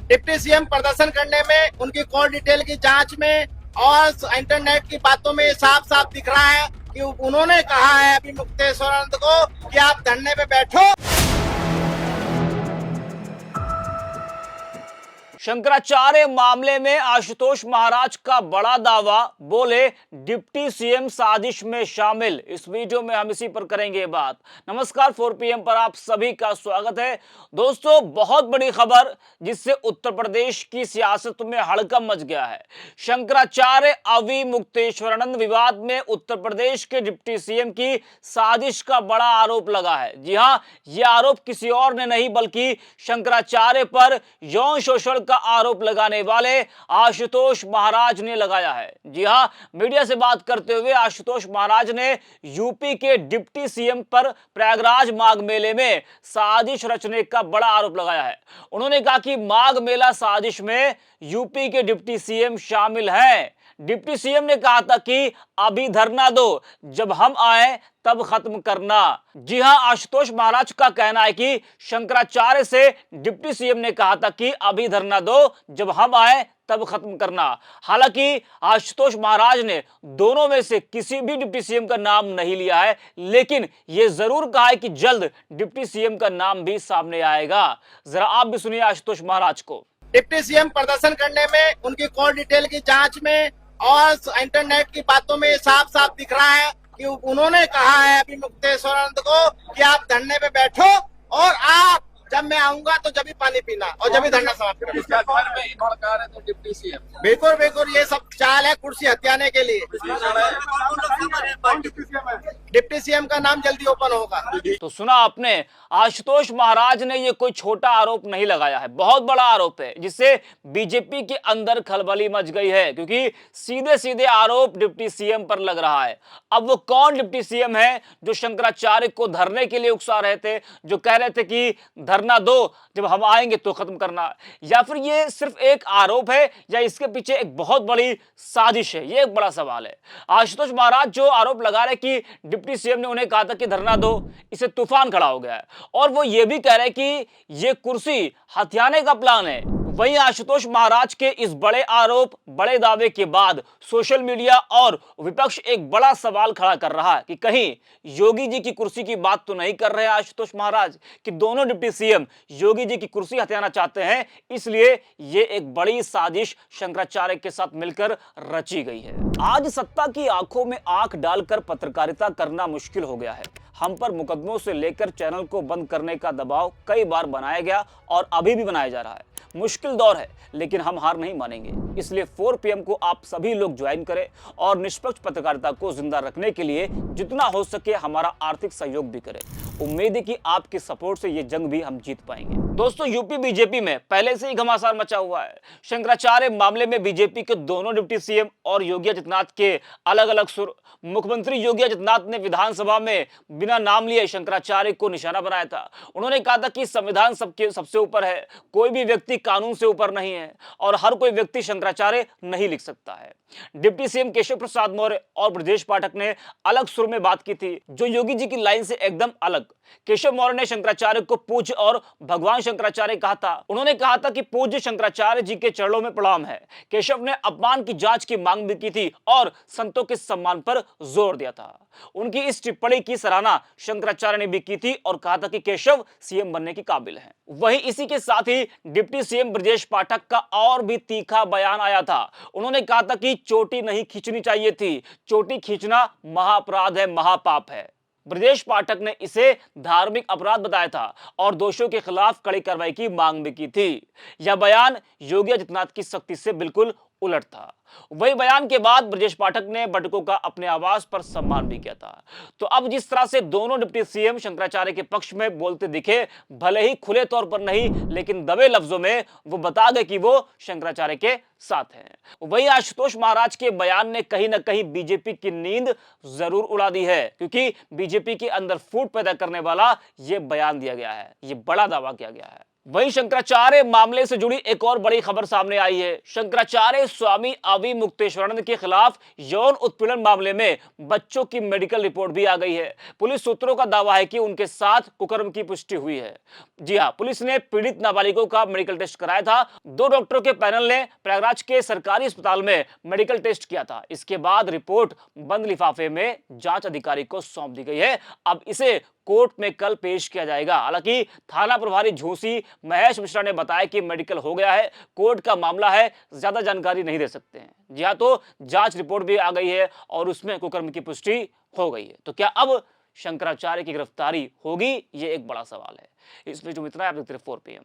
Deputy CM प्रदर्शन करने में, उनकी कॉल डिटेल की जांच में और इंटरनेट की बातों में साफ साफ दिख रहा है कि उन्होंने कहा है अभी मुक्तेश्वरानंद को कि आप धरने पे बैठो। शंकराचार्य मामले में आशुतोष महाराज का बड़ा दावा, बोले डिप्टी सीएम साजिश में शामिल। इस वीडियो में हम इसी पर करेंगे बात। नमस्कार, 4 PM पर आप सभी का स्वागत है। दोस्तों, बहुत बड़ी खबर जिससे उत्तर प्रदेश की सियासत में हड़कंप मच गया है। शंकराचार्य अवि मुक्तेश्वरानंद विवाद में उत्तर प्रदेश के डिप्टी सीएम की साजिश का बड़ा आरोप लगा है। जी हां, यह आरोप किसी और ने नहीं बल्कि शंकराचार्य पर यौन शोषण का आरोप लगाने वाले आशुतोष महाराज ने लगाया है। जी हां, मीडिया से बात करते हुए आशुतोष महाराज ने यूपी के डिप्टी सीएम पर प्रयागराज माघ मेले में साजिश रचने का बड़ा आरोप लगाया है। उन्होंने कहा कि माघ मेला साजिश में यूपी के डिप्टी सीएम शामिल हैं। डिप्टी सीएम ने कहा था कि अभी धरना दो, जब हम आए तब खत्म करना। जी हां, आशुतोष महाराज का कहना है कि शंकराचार्य से डिप्टी सीएम ने कहा था कि अभी धरना दो, जब हम आए तब खत्म करना। हालांकि आशुतोष महाराज ने दोनों में से किसी भी डिप्टी सीएम का नाम नहीं लिया है, लेकिन यह जरूर कहा है कि जल्द डिप्टी सीएम का नाम भी सामने आएगा। जरा आप भी सुनिए आशुतोष महाराज को। डिप्टी सीएम प्रदर्शन करने में, उनकी कॉल डिटेल की जांच में और इंटरनेट की बातों में साफ साफ दिख रहा है कि उन्होंने कहा है अभी मुक्तेश्वरानंद को कि आप धरने पे बैठो और आप जब मैं आऊंगा तो जब भी पानी पीना और जब भी धरना समाप्त करना। डिप्टी सीएम बिल्कुल बिल्कुल, ये सब चाल है कुर्सी हथियाने के लिए। डिप्टी सीएम का नाम जल्दी ओपन होगा। तो सुना आपने, आशुतोष महाराज ने ये कोई छोटा आरोप नहीं लगाया है, बहुत बड़ा आरोप है जिससे बीजेपी के अंदर खलबली मच गई है, क्योंकि सीधे सीधे आरोप डिप्टी सीएम पर लग रहा है। अब वो कौन डिप्टी सीएम है जो शंकराचार्य को धरने के लिए उकसा रहे थे, जो कह रहे थे कि धरना दो, जब हम आएंगे तो खत्म करना? या फिर ये सिर्फ एक आरोप है या इसके पीछे एक बहुत बड़ी साजिश है? ये एक बड़ा सवाल है। आशुतोष महाराज जो आरोप लगा रहे कि डिप्टी सीएम ने उन्हें कहा था कि धरना दो, इससे तूफान खड़ा हो गया है। और वो ये भी कह रहे हैं कि ये कुर्सी हथियाने का प्लान है। वहीं आशुतोष महाराज के इस बड़े आरोप, बड़े दावे के बाद सोशल मीडिया और विपक्ष एक बड़ा सवाल खड़ा कर रहा है कि कहीं योगी जी की कुर्सी की बात तो नहीं कर रहे हैं आशुतोष महाराज, कि दोनों डिप्टी सीएम योगी जी की कुर्सी हथियाना चाहते हैं, इसलिए ये एक बड़ी साजिश शंकराचार्य के साथ मिलकर रची गई है। आज सत्ता की आंखों में आंख डालकर पत्रकारिता करना मुश्किल हो गया है। हम पर मुकदमों से लेकर चैनल को बंद करने का दबाव कई बार बनाया गया और अभी भी बनाया जा रहा है। मुश्किल दौर है, लेकिन हम हार नहीं मानेंगे। इसलिए 4 PM को आप सभी लोग ज्वाइन करें और निष्पक्ष पत्रकारिता को जिंदा रखने के लिए जितना हो सके हमारा आर्थिक सहयोग भी करें। उम्मीद है कि आपके सपोर्ट से ये जंग भी हम जीत पाएंगे। दोस्तों, यूपी बीजेपी में पहले से ही घमासान मचा हुआ है। शंकराचार्य मामले में बीजेपी के दोनों डिप्टी सीएम और योगी आदित्यनाथ के अलग अलग सुर। मुख्यमंत्री योगी आदित्यनाथ ने विधानसभा में बिना नाम लिए शंकराचार्य को निशाना बनाया था। उन्होंने कहा था कि संविधान सबसे ऊपर है, कोई भी व्यक्ति कानून से ऊपर नहीं है और हर कोई व्यक्ति शंकराचार्य नहीं लिख सकता है। डिप्टी सीएम केशव प्रसाद मौर्य और ब्रजेश पाठक ने अलग सुर में बात की थी, जो योगी जी की लाइन से एकदम अलग। केशव मौर्य ने शंकराचार्य को पूज्य और भगवान शंकराचार्य कहा था। उन्होंने कहा था कि पूज्य शंकराचार्य जी के चरणों में प्रणाम है। केशव ने अपमान की जांच की मांग भी की थी और संतों के सम्मान पर जोर दिया था। उनकी इस टिप्पणी की सराहना शंकराचार्य ने भी की थी और कहा था कि केशव सीएम बनने के काबिल हैं। वहीं इसी के साथ ही डिप्टी सीएम ब्रजेश पाठक का और भी तीखा बयान आया था। उन्होंने कहा था कि चोटी नहीं खींचनी चाहिए थी, चोटी खींचना महाअपराध है, महापाप है। ब्रजेश पाठक ने इसे धार्मिक अपराध बताया था और दोषियों के खिलाफ कड़ी कार्रवाई की मांग भी की थी। यह बयान योगी आदित्यनाथ की सख्ती से बिल्कुल उलट था। वही बयान के बाद ब्रजेश पाठक ने बटुकों का अपने आवास पर सम्मान भी किया था। तो अब जिस तरह से दोनों डिप्टी सीएम शंकराचार्य के पक्ष में बोलते दिखे, भले ही खुले तौर पर नहीं लेकिन दबे लफ्जों में वो बता गए कि वो शंकराचार्य के साथ हैं। वही आशुतोष महाराज के बयान ने कहीं ना कहीं बीजेपी की नींद जरूर उड़ा दी है, क्योंकि बीजेपी के अंदर फूट पैदा करने वाला ये बयान दिया गया है, ये बड़ा दावा किया गया है। वहीं शंकराचार्य मामले से जुड़ी एक और बड़ी खबर सामने आई है। शंकराचार्य स्वामी अवि मुक्तेश्वरानंद के खिलाफ यौन उत्पीड़न मामले में बच्चों की मेडिकल रिपोर्ट भी आ गई है। पुलिस सूत्रों का दावा है कि उनके साथ कुकर्म की पुष्टि हुई है। जी हां, पुलिस ने पीड़ित नाबालिगों का मेडिकल टेस्ट कराया था। 2 डॉक्टरों के पैनल ने प्रयागराज के सरकारी अस्पताल में मेडिकल टेस्ट किया था। इसके बाद रिपोर्ट बंद लिफाफे में जांच अधिकारी को सौंप दी गई है। अब इसे कोर्ट में कल पेश किया जाएगा। हालांकि थाना प्रभारी झूसी महेश मिश्रा ने बताया कि मेडिकल हो गया है, कोर्ट का मामला है, ज्यादा जानकारी नहीं दे सकते हैं। जी हां, तो जांच रिपोर्ट भी आ गई है और उसमें कुकर्म की पुष्टि हो गई है। तो क्या अब शंकराचार्य की गिरफ्तारी होगी? ये एक बड़ा सवाल है। इस वीडियो में इतना। आप देखते रहिए 4 PM।